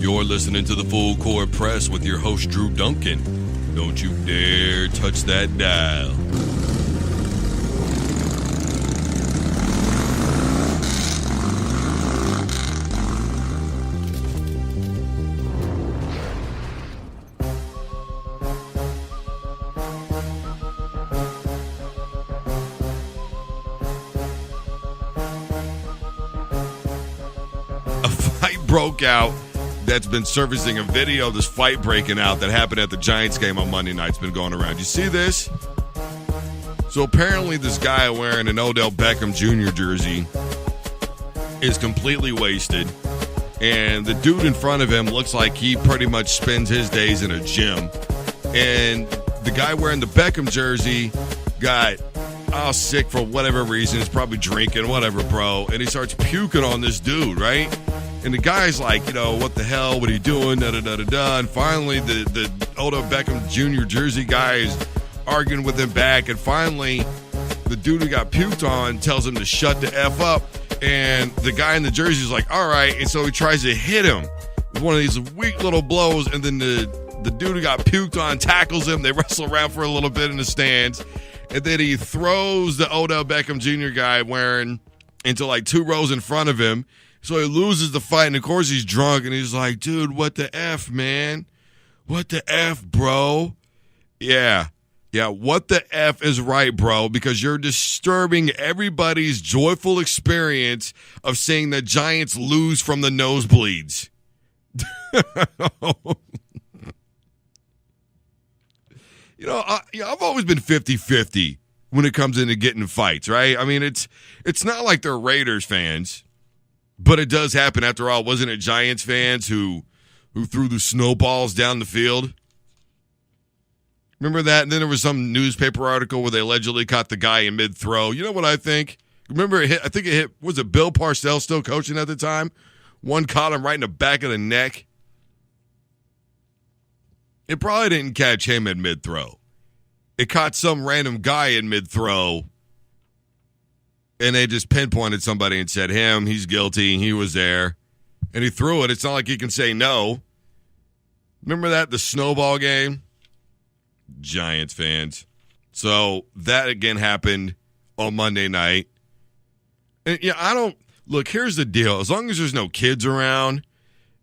You're listening to the Full Court Press with your host, Drunken. Don't you dare touch that dial. A fight broke out. That's been surfacing a video of this fight breaking out that happened at the Giants game on Monday night. It's been going around. You see this? So apparently this guy wearing an Odell Beckham Jr. jersey is completely wasted. And the dude in front of him looks like he pretty much spends his days in a gym. And the guy wearing the Beckham jersey got sick for whatever reason. He's probably drinking, whatever, bro. And he starts puking on this dude, right? And the guy's like, what the hell? What are you doing? Da-da-da-da-da. And finally, the Odell Beckham Jr. jersey guy is arguing with him back. And finally, the dude who got puked on tells him to shut the F up. And the guy in the jersey is like, all right. And so he tries to hit him with one of these weak little blows. And then the dude who got puked on tackles him. They wrestle around for a little bit in the stands. And then he throws the Odell Beckham Jr. guy wearing into like two rows in front of him. So he loses the fight, and of course he's drunk, and he's like, dude, what the F, man? What the F, bro? Yeah, what the F is right, bro, because you're disturbing everybody's joyful experience of seeing the Giants lose from the nosebleeds. I've always been 50-50 when it comes into getting fights, right? I mean, it's not like they're Raiders fans. But it does happen. After all, wasn't it Giants fans who threw the snowballs down the field? Remember that? And then there was some newspaper article where they allegedly caught the guy in mid-throw. You know what I think? Remember it hit, was it Bill Parcells still coaching at the time? One caught him right in the back of the neck. It probably didn't catch him at mid-throw. It caught some random guy in mid-throw. And they just pinpointed somebody and said, he's guilty, he was there. And he threw it. It's not like he can say no. Remember that, the snowball game? Giants fans. So that again happened on Monday night. And look, here's the deal. As long as there's no kids around,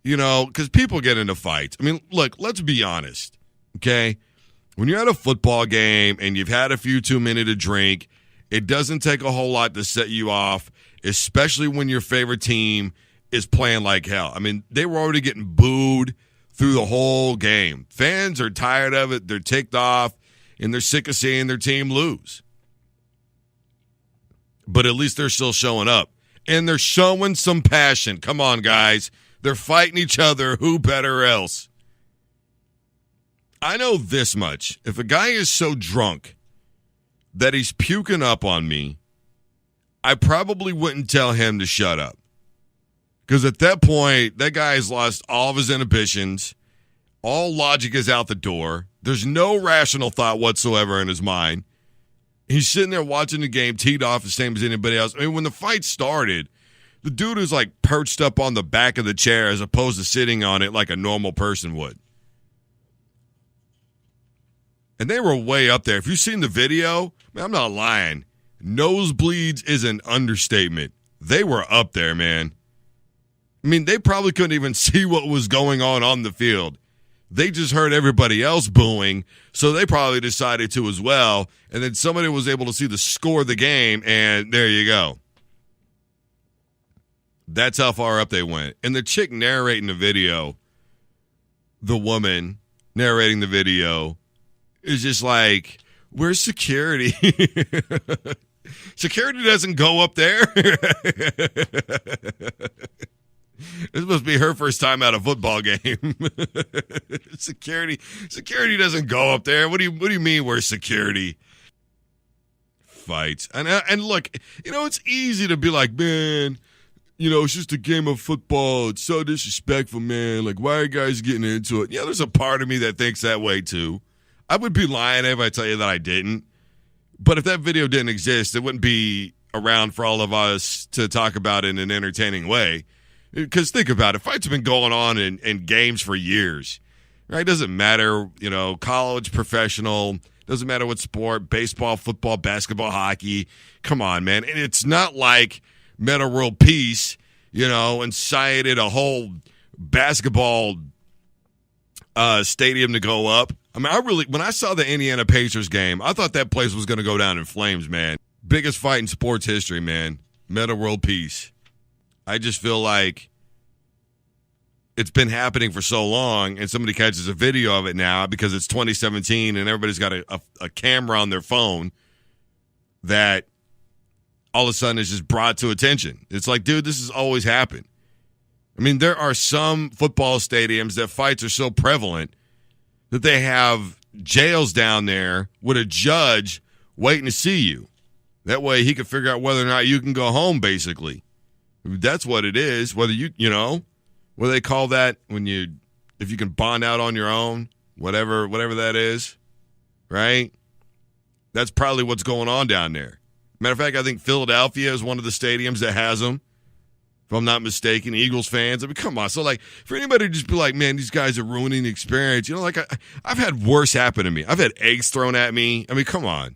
because people get into fights. I mean, look, let's be honest, okay? When you're at a football game and you've had a few too many to drink, it doesn't take a whole lot to set you off, especially when your favorite team is playing like hell. I mean, they were already getting booed through the whole game. Fans are tired of it. They're ticked off, and they're sick of seeing their team lose. But at least they're still showing up. And they're showing some passion. Come on, guys. They're fighting each other. Who better else? I know this much. If a guy is so drunk that he's puking up on me, I probably wouldn't tell him to shut up. Because at that point, that guy has lost all of his inhibitions. All logic is out the door. There's no rational thought whatsoever in his mind. He's sitting there watching the game, teed off the same as anybody else. I mean, when the fight started, the dude was like perched up on the back of the chair as opposed to sitting on it like a normal person would. And they were way up there. If you've seen the video, man, I'm not lying. Nosebleeds is an understatement. They were up there, man. I mean, they probably couldn't even see what was going on the field. They just heard everybody else booing, so they probably decided to as well. And then somebody was able to see the score of the game, and there you go. That's how far up they went. And the chick narrating the video, the woman narrating the video, is just like, where's security? Security doesn't go up there. This must be her first time at a football game. Security doesn't go up there. What do you mean where's security? Fights. And look, it's easy to be like, man, it's just a game of football. It's so disrespectful, man. Like, why are guys getting into it? Yeah, there's a part of me that thinks that way too. I would be lying if I tell you that I didn't. But if that video didn't exist, it wouldn't be around for all of us to talk about in an entertaining way. Because think about it. Fights have been going on in games for years. Right? Doesn't matter, college, professional, doesn't matter what sport, baseball, football, basketball, hockey. Come on, man. And it's not like Meta World Peace, incited a whole basketball stadium to go up. I mean, when I saw the Indiana Pacers game, I thought that place was going to go down in flames, man. Biggest fight in sports history, man. Meta World Peace. I just feel like it's been happening for so long, and somebody catches a video of it now because it's 2017 and everybody's got a camera on their phone that all of a sudden is just brought to attention. It's like, dude, this has always happened. I mean, there are some football stadiums that fights are so prevalent that they have jails down there with a judge waiting to see you. That way he can figure out whether or not you can go home, basically. That's what it is. Whether what do they call that if you can bond out on your own, whatever that is, right? That's probably what's going on down there. Matter of fact, I think Philadelphia is one of the stadiums that has them. If I'm not mistaken, Eagles fans. I mean, come on. So, for anybody to just be like, man, these guys are ruining the experience. I've had worse happen to me. I've had eggs thrown at me. I mean, come on.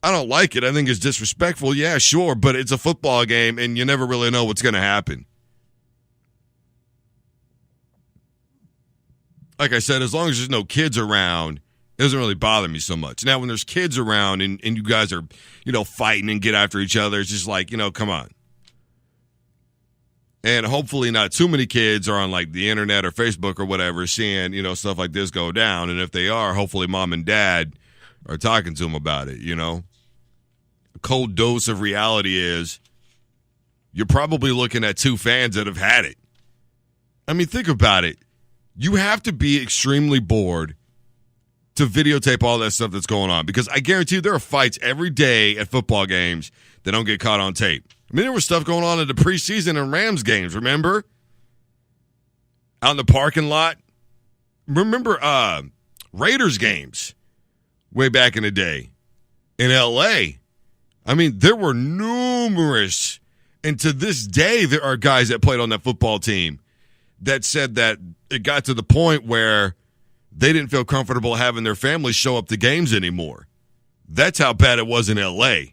I don't like it. I think it's disrespectful. Yeah, sure, but it's a football game, and you never really know what's going to happen. Like I said, as long as there's no kids around, it doesn't really bother me so much. Now, when there's kids around and you guys are, fighting and get after each other, it's just like, come on. And hopefully not too many kids are on the internet or Facebook or whatever seeing, stuff like this go down. And if they are, hopefully mom and dad are talking to them about it, A cold dose of reality is you're probably looking at two fans that have had it. I mean, think about it. You have to be extremely bored to videotape all that stuff that's going on because I guarantee you there are fights every day at football games that don't get caught on tape. I mean, there was stuff going on in the preseason and Rams games, remember? Out in the parking lot. Remember Raiders games way back in the day in L.A.? I mean, there were numerous, and to this day, there are guys that played on that football team that said that it got to the point where they didn't feel comfortable having their families show up to games anymore. That's how bad it was in L.A.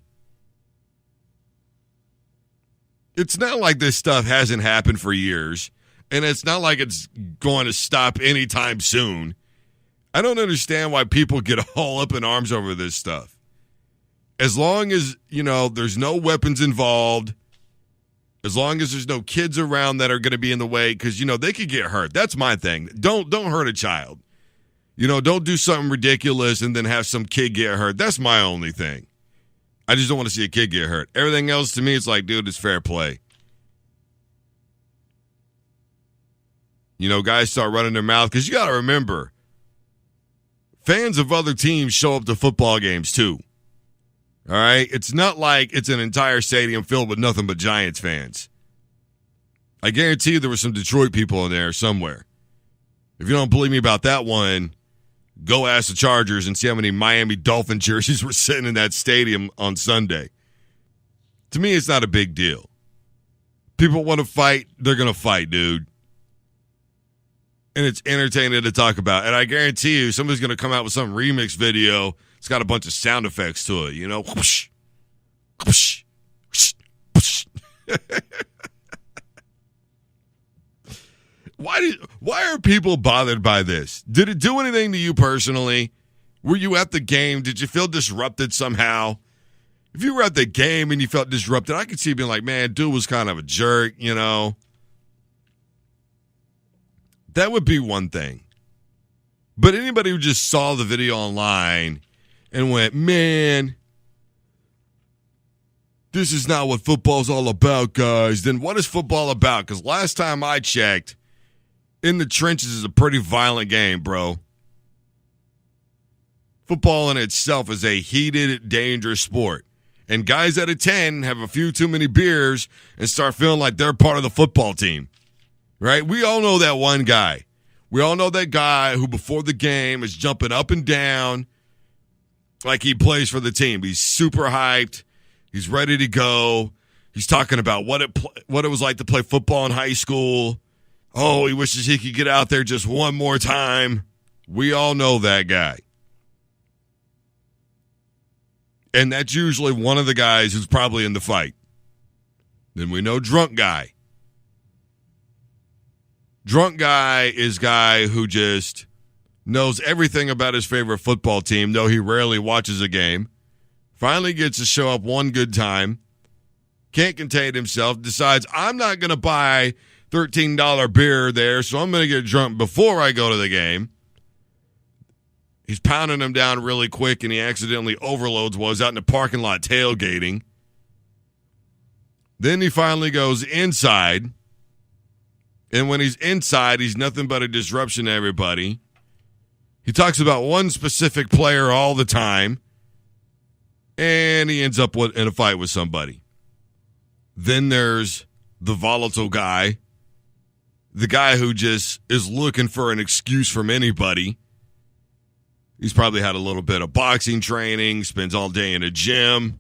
It's not like this stuff hasn't happened for years, and it's not like it's going to stop anytime soon. I don't understand why people get all up in arms over this stuff. As long as, there's no weapons involved, as long as there's no kids around that are going to be in the way, because, they could get hurt. That's my thing. Don't hurt a child. Don't do something ridiculous and then have some kid get hurt. That's my only thing. I just don't want to see a kid get hurt. Everything else to me, it's like, dude, it's fair play. Guys start running their mouth because you got to remember, fans of other teams show up to football games too. All right? It's not like it's an entire stadium filled with nothing but Giants fans. I guarantee you there were some Detroit people in there somewhere. If you don't believe me about that one, go ask the Chargers and see how many Miami Dolphin jerseys were sitting in that stadium on Sunday. To me, it's not a big deal. People want to fight, they're going to fight, dude. And it's entertaining to talk about. And I guarantee you, somebody's going to come out with some remix video. It's got a bunch of sound effects to it, Whoosh, whoosh, whoosh, whoosh. Why are people bothered by this? Did it do anything to you personally? Were you at the game? Did you feel disrupted somehow? If you were at the game and you felt disrupted, I could see you being like, man, dude was kind of a jerk, That would be one thing. But anybody who just saw the video online and went, man, this is not what football's all about, guys, then what is football about? Because last time I checked, in the trenches is a pretty violent game, bro. Football in itself is a heated, dangerous sport. And guys out of 10 have a few too many beers and start feeling like they're part of the football team. Right? We all know that one guy. We all know that guy who before the game is jumping up and down like he plays for the team. He's super hyped. He's ready to go. He's talking about what it was like to play football in high school. Oh, he wishes he could get out there just one more time. We all know that guy. And that's usually one of the guys who's probably in the fight. Then we know Drunk Guy. Drunk Guy is guy who just knows everything about his favorite football team, though he rarely watches a game. Finally gets to show up one good time. Can't contain himself. Decides, I'm not going to buy $13 beer there, so I'm going to get drunk before I go to the game. He's pounding him down really quick, and he accidentally overloads while he's out in the parking lot tailgating. Then he finally goes inside. And when he's inside, he's nothing but a disruption to everybody. He talks about one specific player all the time. And he ends up in a fight with somebody. Then there's the volatile guy. The guy who just is looking for an excuse from anybody. He's probably had a little bit of boxing training, spends all day in a gym.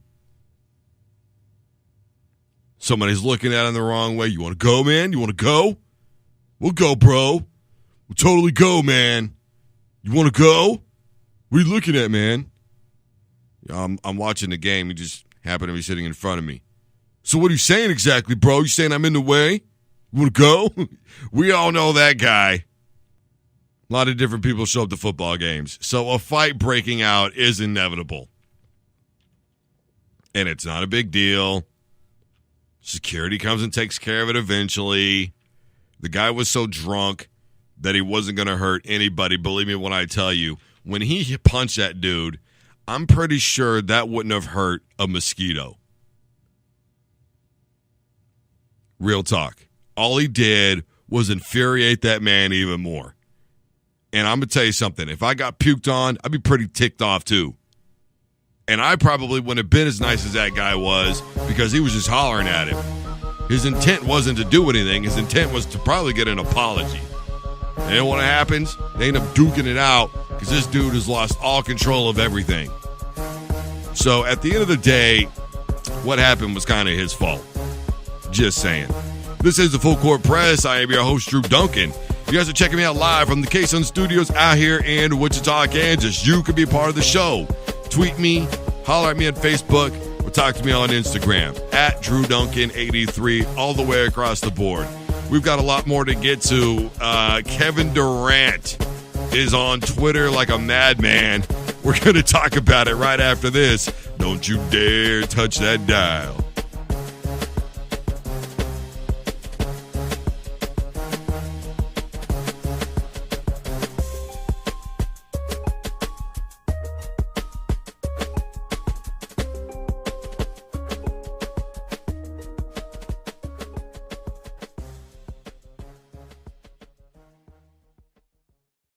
Somebody's looking at him the wrong way. You want to go, man? You want to go? We'll go, bro. We'll totally go, man. You want to go? What are you looking at, man? I'm watching the game. He just happened to be sitting in front of me. So what are you saying exactly, bro? You saying I'm in the way? You want to go? We all know that guy. A lot of different people show up to football games. So a fight breaking out is inevitable. And it's not a big deal. Security comes and takes care of it eventually. The guy was so drunk that he wasn't going to hurt anybody. Believe me when I tell you, when he punched that dude, I'm pretty sure that wouldn't have hurt a mosquito. Real talk. All he did was infuriate that man even more. And I'm going to tell you something. If I got puked on, I'd be pretty ticked off too. And I probably wouldn't have been as nice as that guy was because he was just hollering at him. His intent wasn't to do anything. His intent was to probably get an apology. And then when it happens, they end up duking it out because this dude has lost all control of everything. So at the end of the day, what happened was kind of his fault. Just saying. This is the Full Court Press. I am your host, Drew Duncan. You guys are checking me out live from the K-Sun Studios out here in Wichita, Kansas. You could be a part of the show. Tweet me, holler at me on Facebook, or talk to me on Instagram at DrewDuncan83 all the way across the board. We've got a lot more to get to. Kevin Durant is on Twitter like a madman. We're going to talk about it right after this. Don't you dare touch that dial.